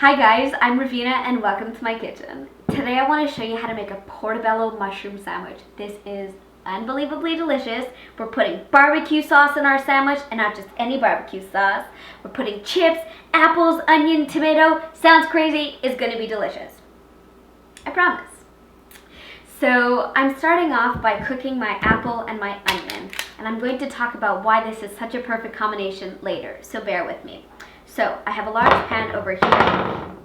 Hi guys, I'm Reveena and welcome to my kitchen. Today I want to show you how to make a portobello mushroom sandwich. This is unbelievably delicious. We're putting barbecue sauce in our sandwich, and not just any barbecue sauce. We're putting chips, apples, onion, tomato. Sounds crazy, it's going to be delicious. I promise. So I'm starting off by cooking my apple and my onion, and I'm going to talk about why this is such a perfect combination later, so bear with me. So I have a large pan over here,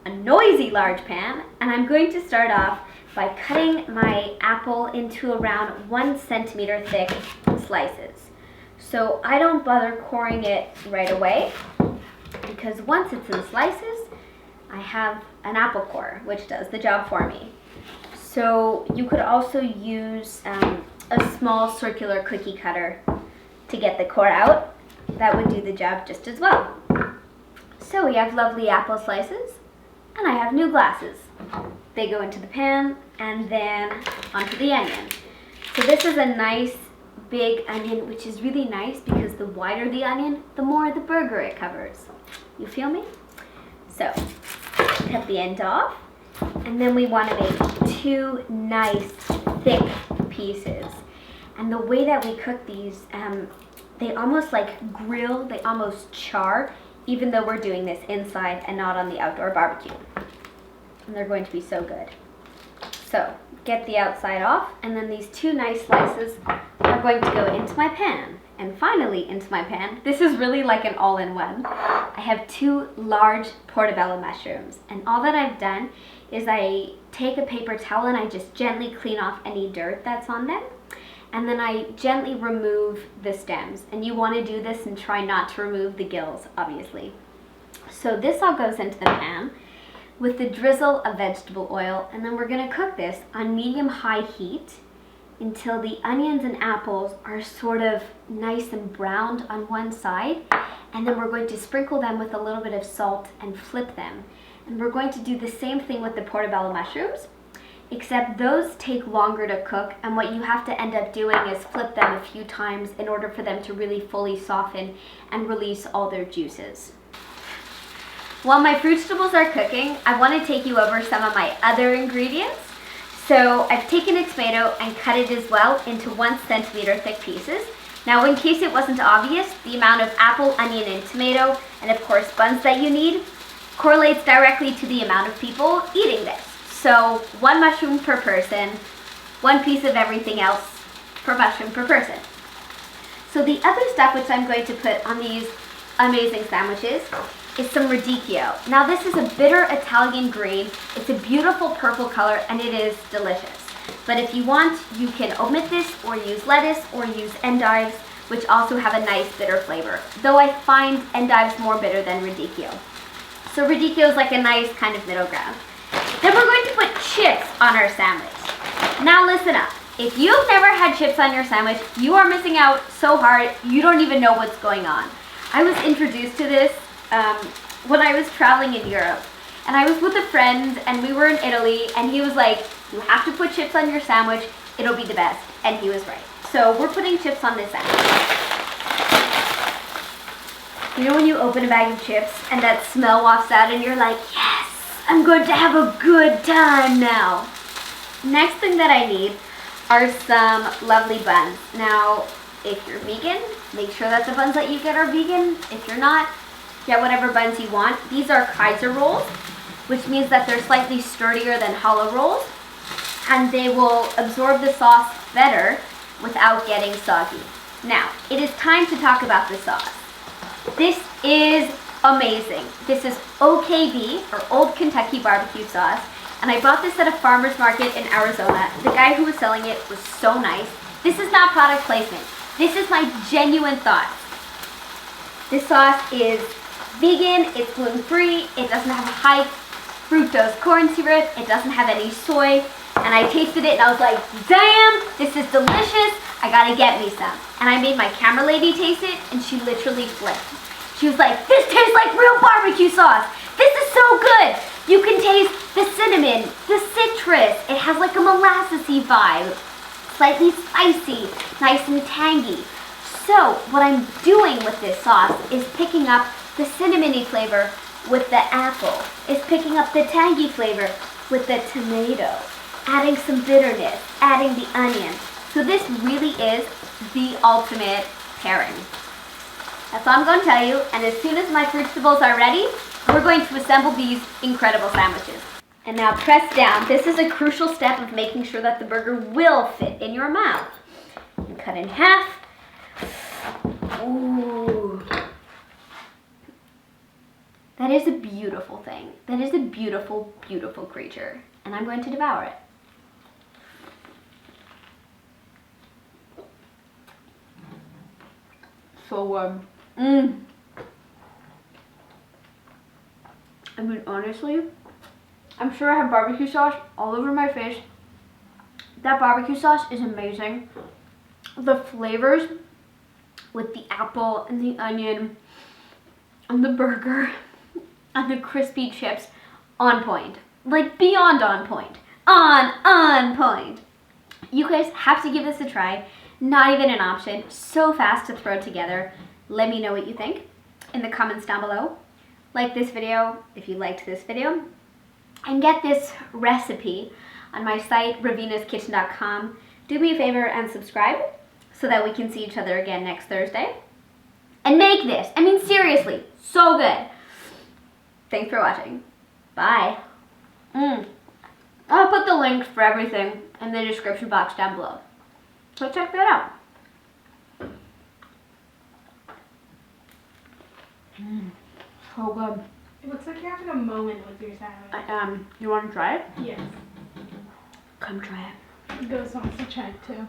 a noisy large pan, and I'm going to start off by cutting my apple into around 1 centimeter thick slices. So I don't bother coring it right away, because once it's in slices, I have an apple core, which does the job for me. So you could also use a small circular cookie cutter to get the core out. That would do the job just as well. So we have lovely apple slices, and I have new glasses. They go into the pan and then onto the onion. So this is a nice big onion, which is really nice because the wider the onion, the more the burger it covers. You feel me? So cut the end off, and then we want to make 2 nice thick pieces. And the way that we cook these, they almost like grill, they almost char, even though we're doing this inside and not on the outdoor barbecue. And they're going to be so good. So get the outside off, and then these 2 nice slices are going to go into my pan. And finally into my pan, this is really like an all-in-one. I have 2 large portobello mushrooms, and all that I've done is I take a paper towel and I just gently clean off any dirt that's on them. And then I gently remove the stems. And you want to do this and try not to remove the gills, obviously. So this all goes into the pan with the drizzle of vegetable oil. And then we're going to cook this on medium-high heat until the onions and apples are sort of nice and browned on one side. And then we're going to sprinkle them with a little bit of salt and flip them. And we're going to do the same thing with the portobello mushrooms, except those take longer to cook, and what you have to end up doing is flip them a few times in order for them to really fully soften and release all their juices. While my vegetables are cooking, I want to take you over some of my other ingredients. So I've taken a tomato and cut it as well into 1 centimeter thick pieces. Now, in case it wasn't obvious, the amount of apple, onion, and tomato, and of course buns that you need, correlates directly to the amount of people eating this. So 1 mushroom per person, 1 piece of everything else per mushroom per person. So the other stuff which I'm going to put on these amazing sandwiches is some radicchio. Now this is a bitter Italian green. It's a beautiful purple color and it is delicious. But if you want, you can omit this or use lettuce or use endives, which also have a nice bitter flavor. Though I find endives more bitter than radicchio. So radicchio is like a nice kind of middle ground. Then we're going to put chips on our sandwich. Now listen up. If you've never had chips on your sandwich, you are missing out so hard, you don't even know what's going on. I was introduced to this when I was traveling in Europe. And I was with a friend, and we were in Italy, and he was like, you have to put chips on your sandwich, it'll be the best. And he was right. So we're putting chips on this sandwich. You know when you open a bag of chips and that smell wafts out and you're like, yes, I'm going to have a good time now. Next thing that I need are some lovely buns. Now, if you're vegan, make sure that the buns that you get are vegan. If you're not, get whatever buns you want. These are Kaiser rolls, which means that they're slightly sturdier than hollow rolls, and they will absorb the sauce better without getting soggy. Now, it is time to talk about the sauce. This is amazing. This is OKB, or Old Kentucky Barbecue Sauce, and I bought this at a farmer's market in Arizona. The guy who was selling it was so nice. This is not product placement. This is my genuine thoughts. This sauce is vegan, it's gluten-free, it doesn't have high fructose corn syrup, it doesn't have any soy, and I tasted it and I was like, damn, this is delicious, I gotta get me some. And I made my camera lady taste it, and she literally flipped. She was like, this tastes like real barbecue sauce. This is so good. You can taste the cinnamon, the citrus. It has like a molassesy vibe. Slightly spicy, nice and tangy. So what I'm doing with this sauce is picking up the cinnamony flavor with the apple is picking up the tangy flavor with the tomato, adding some bitterness, adding the onion. So this really is the ultimate pairing. That's all I'm going to tell you, and as soon as my vegetables are ready, we're going to assemble these incredible sandwiches. And now press down. This is a crucial step of making sure that the burger will fit in your mouth. And cut in half. Ooh. That is a beautiful thing. That is a beautiful, beautiful creature. And I'm going to devour it. So good. I mean, honestly, I'm sure I have barbecue sauce all over my face. That barbecue sauce is amazing. The flavors with the apple and the onion and the burger and the crispy chips, on point. Like beyond on point. On point. You guys have to give this a try. Not even an option. So fast to throw together. Let me know what you think in the comments down below. Like this video if you liked this video. And get this recipe on my site, reveenaskitchen.com. Do me a favor and subscribe so that we can see each other again next Thursday. And make this. I mean, seriously, so good. Thanks for watching. Bye. I'll put the links for everything in the description box down below. So check that out. So good. It looks like you're having a moment with your sandwich. You want to try it? Yes. Come try it. Ghost wants to try it too.